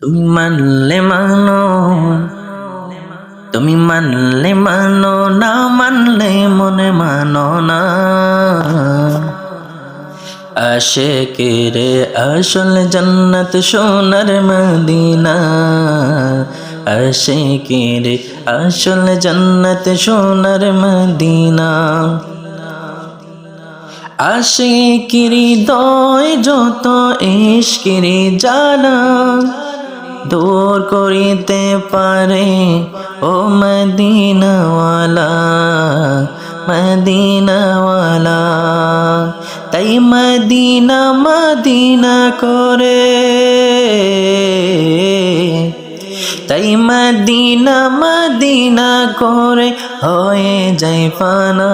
তুমি মানলে মানো, তুমি মানলে মানো, না মানলে মনে মানো না। আশিকের আসল জান্নাত সোনার মদিনা, আশিকের আসল জান্নাত সোনার মদিনা। আশিকের হৃদয় যত ইশকের জ্বালা দূর করিতে পারে ও মদিনাওয়ালা, মদিনাওয়ালা। তাই মদিনা মদিনা করে, তাই মদিনা মদিনা করে হয়ে যাই ফানা।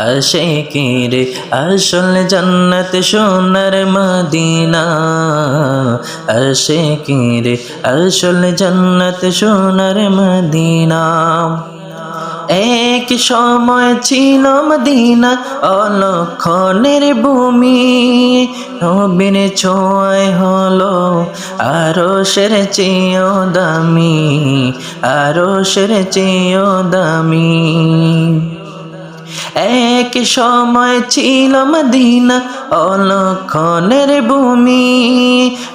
আশিকের আসল জান্নাত সোনার মদিনা, আশিকের আসল জান্নাত সোনার মদিনা। এক সময় ছিল মদিনা অলক্ষণের ভূমি, নবীর ছোঁয়ায় হলো আরশের চেয়েও দামি, আরশের চেয়েও দামি। এক সময় ছিল মদিনা অলক্ষণের ভূমি,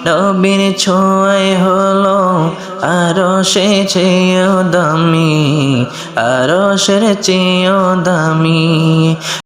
নবীর ছোঁয়ায় হলো আরশের চেয়েও দামি, আরশের চেয়েও দামি।